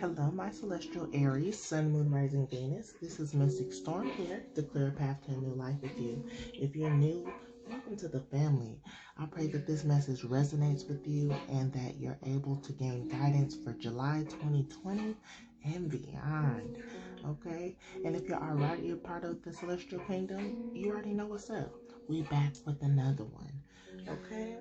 Hello, my celestial Aries, Sun, Moon, Rising, Venus. This is Mystic Storm here to clear a path to a new life with you. If you're new, welcome to the family. I pray that this message resonates with you and that you're able to gain guidance for July 2020 and beyond. Okay? And if you're already a part of the Celestial Kingdom, you already know what's up. We back with another one. Okay?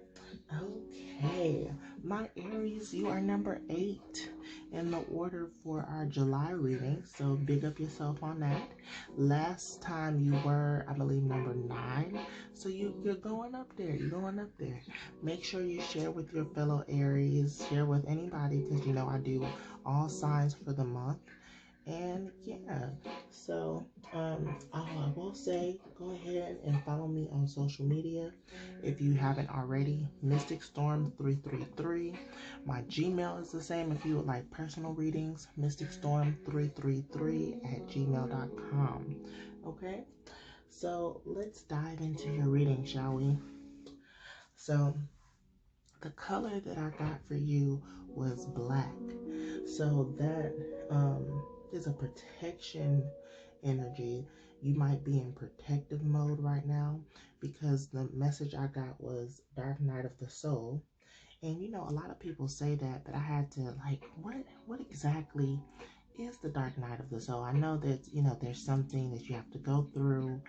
Okay. My Aries, you are number 8 in the order for our July reading, so big up yourself on that. Last time you were, I believe, number 9, so you're going up there. You're going up there. Make sure you share with your fellow Aries, share with anybody, because you know I do all signs for the month. And yeah, so I will say, go ahead and follow me on social media if you haven't already. Mystic Storm 333. My Gmail is the same if you would like personal readings. mysticstorm333@gmail.com. Okay, so let's dive into your reading, shall we? So the color that I got for you was black. So that is a protection energy. You might be in protective mode right now because the message I got was Dark Night of the Soul. And you know, a lot of people say that, but I had to like, what exactly is the Dark Night of the Soul? I know that, you know, there's something that you have to go through.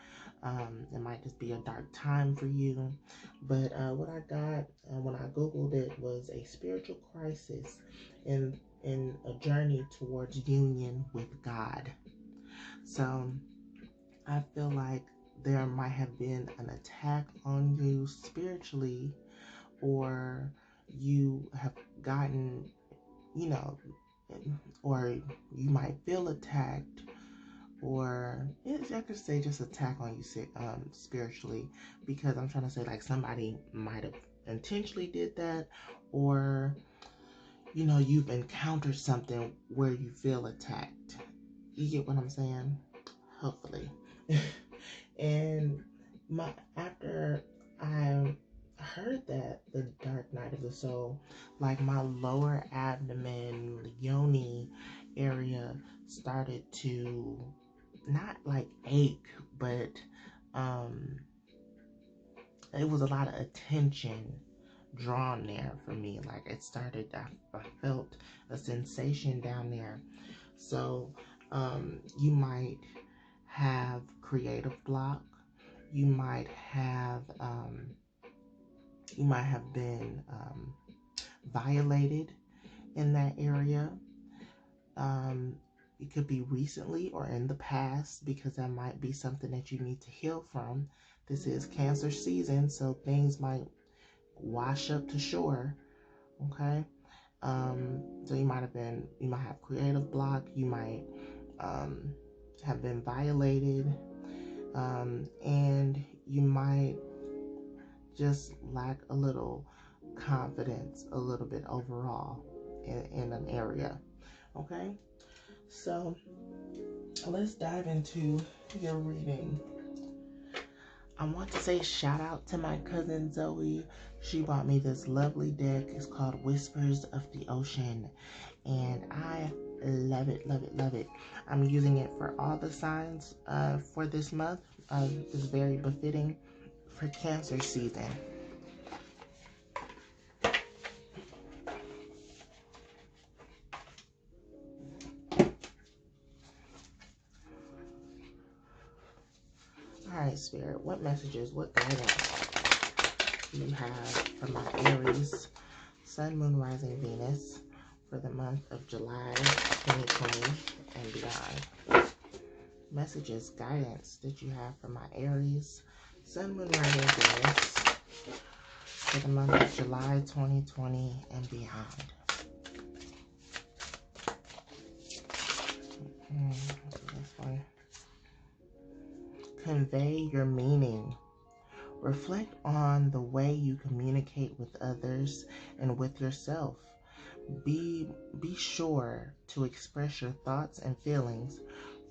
It might just be a dark time for you. But what I got when I Googled it was a spiritual crisis in a journey towards union with God. So I feel like there might have been an attack on you spiritually, or you have gotten, you know, or you might feel attacked, or I could say just attack on you spiritually, because I'm trying to say like somebody might have intentionally did that, or you know, you've encountered something where you feel attacked. You get what I'm saying? Hopefully. And after I heard that, the Dark Night of the Soul, like my lower abdomen, yoni area started to not like ache, but it was a lot of attention drawn there for me. Like it started, I felt a sensation down there. So you might have creative block. You might have been violated in that area. It could be recently or in the past, because that might be something that you need to heal from. This is Cancer season, so things might wash up to shore. Okay. So you might have creative block. You might have been violated, and you might just lack a little confidence, a little bit overall in an area. Okay, so let's dive into your reading. I want to say shout out to my cousin Zoe. She bought me this lovely deck. It's called Whispers of the Ocean, and I love it, love it, love it. I'm using it for all the signs for this month. It's very befitting for Cancer season. Alright, Spirit, what messages, what guidance do you have for my Aries, Sun, Moon, Rising, Venus for the month of July 2020 and beyond? Messages, guidance that you have for my Aries, Sun, Moon, Rising, Venus for the month of July 2020 and beyond. This one. Convey your meaning. Reflect on the way you communicate with others and with yourself. Be sure to express your thoughts and feelings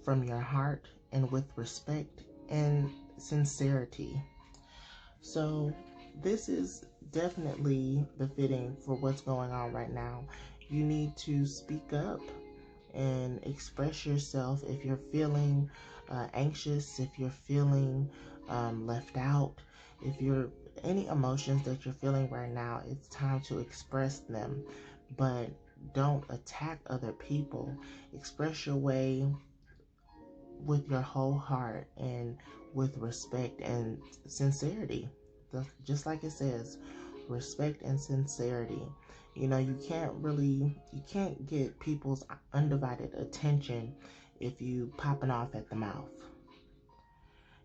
from your heart and with respect and sincerity. So this is definitely befitting for what's going on right now. You need to speak up. and express yourself. If you're feeling anxious, if you're feeling left out, if you're any emotions that you're feeling right now, it's time to express them. But don't attack other people. Express your way with your whole heart and with respect and sincerity. Just like it says, respect and sincerity. You know, you can't get people's undivided attention if you popping off at the mouth.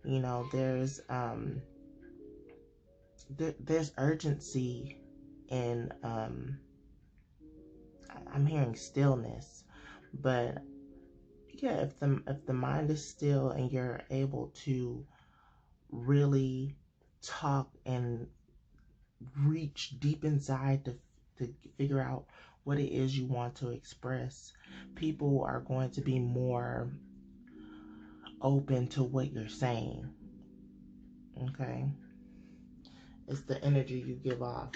You know, there's urgency in I'm hearing stillness, but yeah, if the mind is still and you're able to really talk and reach deep inside to figure out what it is you want to express, people are going to be more open to what you're saying. Okay? It's the energy you give off.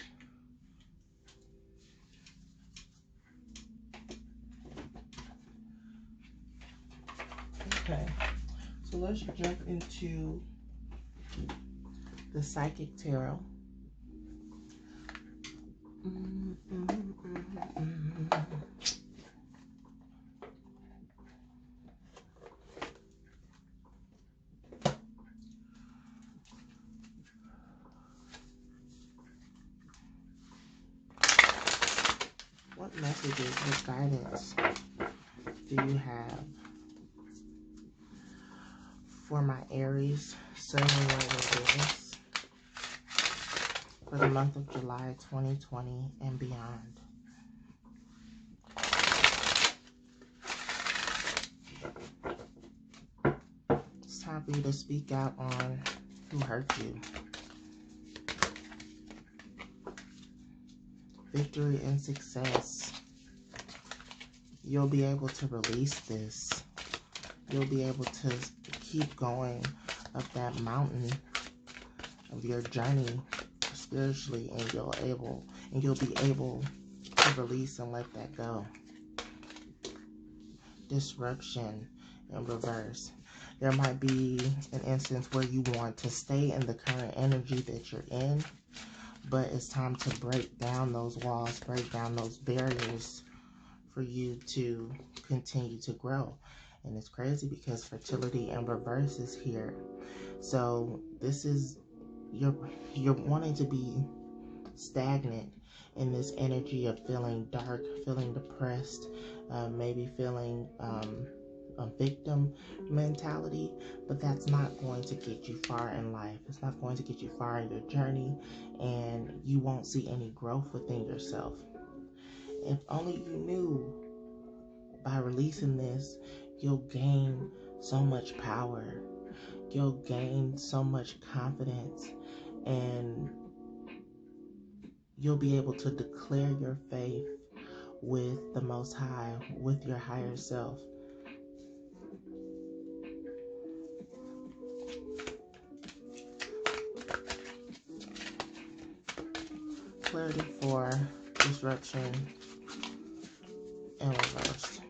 Okay. So let's jump into the Psychic Tarot. What messages, what guidance do you have for my Aries, Sun, and Moon business for the month of July 2020 and beyond? It's time for you to speak out on who hurt you. Victory and success. You'll be able to release this. You'll be able to keep going up that mountain of your journey spiritually, and you'll be able to release and let that go. Disruption in reverse. There might be an instance where you want to stay in the current energy that you're in, but it's time to break down those walls, break down those barriers for you to continue to grow. And it's crazy because fertility in reverse is here. So this is, you're wanting to be stagnant in this energy of feeling dark, feeling depressed, maybe feeling a victim mentality, but that's not going to get you far in life. It's not going to get you far in your journey, and you won't see any growth within yourself. If only you knew, by releasing this, you'll gain so much power. You'll gain so much confidence, and you'll be able to declare your faith with the Most High, with your higher self. Clarity for disruption in reverse.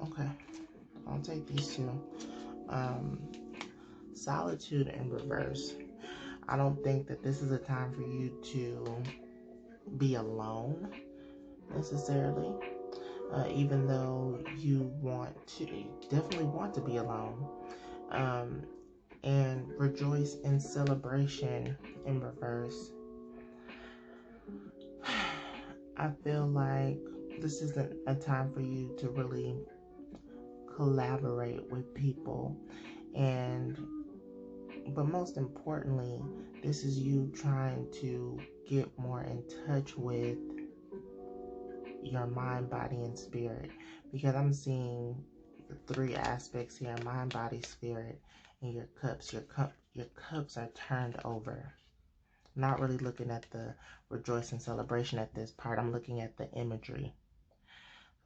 Okay. I'll take these two. Solitude in reverse. I don't think that this is a time for you to be alone necessarily, even though you definitely want to be alone, and rejoice in celebration in reverse. I feel like this isn't a time for you to really collaborate with people, but most importantly, this is you trying to get more in touch with your mind, body, and spirit, because I'm seeing the three aspects here: mind, body, spirit, and your cups. Your cups are turned over. I'm not really looking at the rejoice and celebration at this part. I'm looking at the imagery.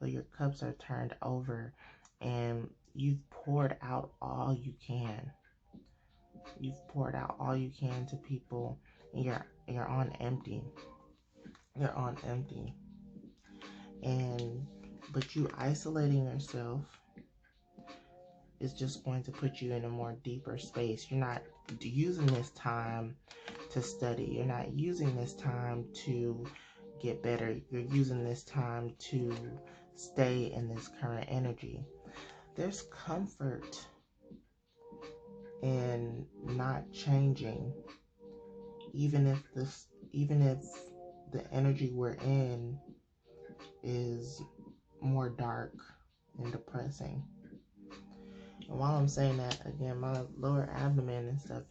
So your cups are turned over, and you've poured out all you can. You've poured out all you can to people, and you're on empty. You're on empty. But you isolating yourself is just going to put you in a more deeper space. You're not using this time to study. You're not using this time to get better. You're using this time to stay in this current energy. There's comfort in not changing, even if the energy we're in is more dark and depressing. And while I'm saying that, again, my lower abdomen and stuff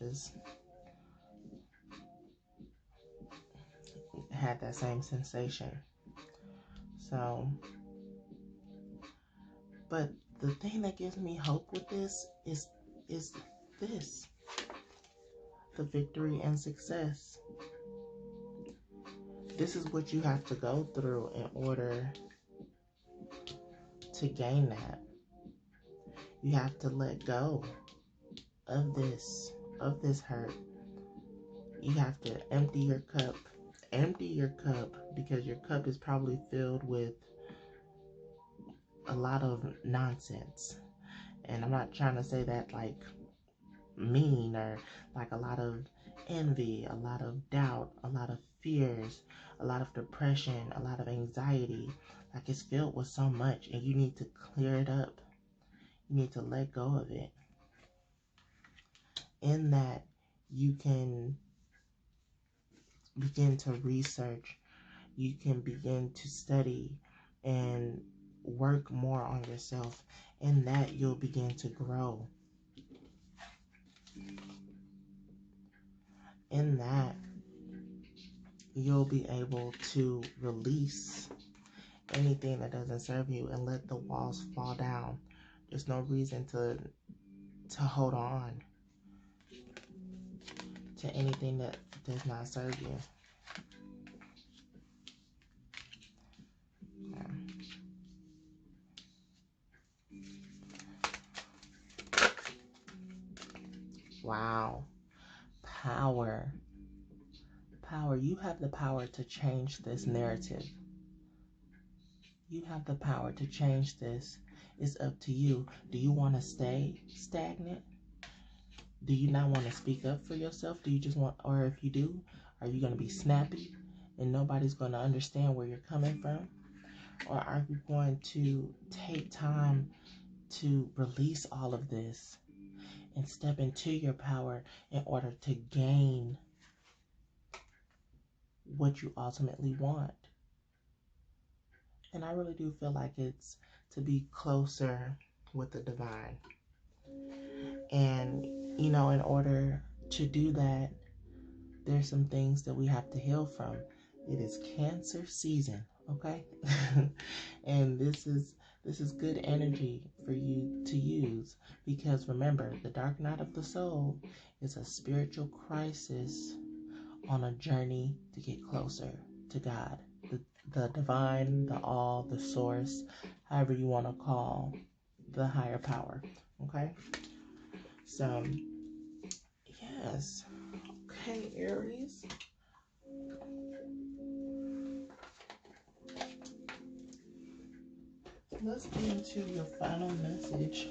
had that same sensation. So, but the thing that gives me hope with this is this: the victory and success. This is what you have to go through in order to gain that. You have to let go of this hurt. You have to empty your cup. Empty your cup, because your cup is probably filled with a lot of nonsense. And I'm not trying to say that like mean, or like a lot of envy, a lot of doubt, a lot of fears, a lot of depression, a lot of anxiety. Like, it's filled with so much, and you need to clear it up. You need to let go of it. In that, you can begin to research, you can begin to study and work more on yourself. In that, you'll begin to grow. In that, you'll be able to release anything that doesn't serve you and let the walls fall down. There's no reason to hold on to anything that does not serve you. Wow. Power. Power. You have the power to change this narrative. You have the power to change this. It's up to you. Do you want to stay stagnant? Do you not want to speak up for yourself? Do you just want, or if you do, are you going to be snappy and nobody's going to understand where you're coming from? Or are you going to take time to release all of this and step into your power in order to gain what you ultimately want? And I really do feel like it's to be closer with the divine. And, you know, in order to do that, there's some things that we have to heal from. It is Cancer season, okay? And this is good energy for you to use, because remember, the dark night of the soul is a spiritual crisis on a journey to get closer to God, the divine, the all, the source, however you want to call the higher power, okay? So, yes. Okay, Aries. Let's get into your final message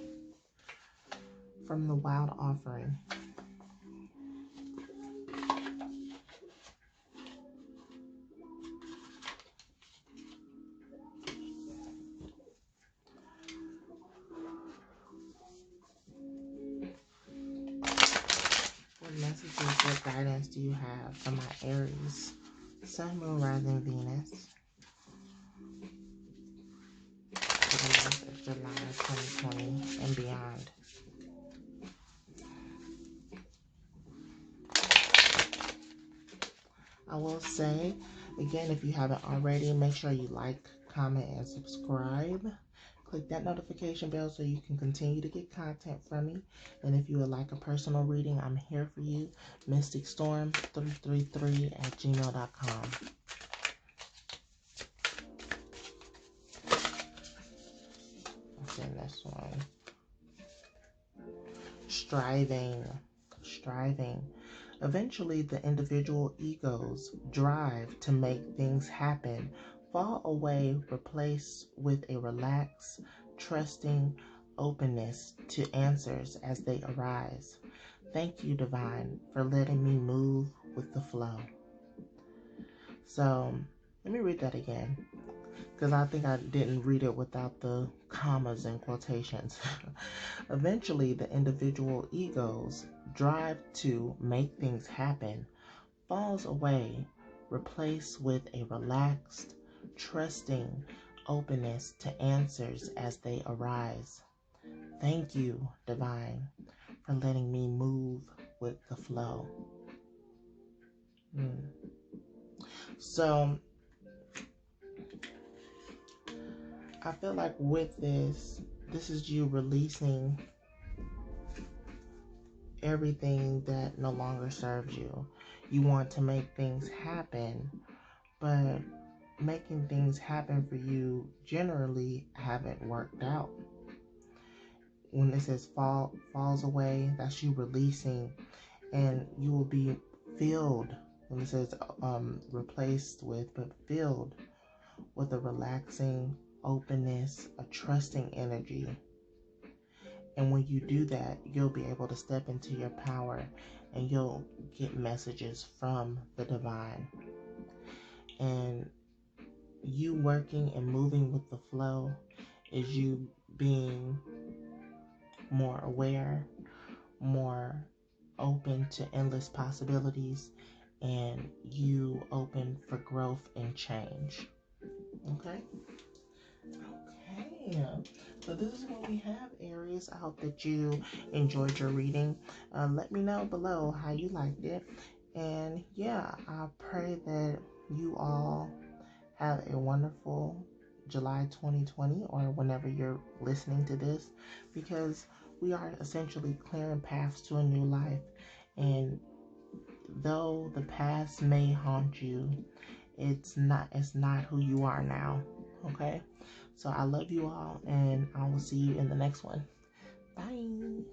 from the Wild Offering. What messages, what guidance do you have for my Aries, Sun, Moon, Rising, Venus for the month of July 2020 and beyond? I will say, again, if you haven't already, make sure you like, comment, and subscribe. Click that notification bell so you can continue to get content from me. And if you would like a personal reading, I'm here for you. MysticStorm333@gmail.com. What's in this one? Striving. Eventually, the individual ego's drive to make things happen fall away, replaced with a relaxed, trusting openness to answers as they arise. Thank you, Divine, for letting me move with the flow. So, let me read that again, because I think I didn't read it without the commas and quotations. Eventually, the individual ego's drive to make things happen falls away, replaced with a relaxed, trusting openness to answers as they arise. Thank you, Divine, for letting me move with the flow. So, I feel like with this is you releasing everything that no longer serves you. You want to make things happen, but making things happen for you generally haven't worked out. When it says falls away, that's you releasing, and you will be filled. When it says replaced with, but filled with a relaxing openness, a trusting energy. And when you do that, you'll be able to step into your power, and you'll get messages from the divine. And you working and moving with the flow is you being more aware, more open to endless possibilities, and you open for growth and change. Okay? Okay. So this is what we have, Aries. I hope that you enjoyed your reading. Let me know below how you liked it. And yeah, I pray that you all have a wonderful July 2020, or whenever you're listening to this, because we are essentially clearing paths to a new life. And though the past may haunt you, it's not who you are now. Okay? So I love you all, and I will see you in the next one. Bye.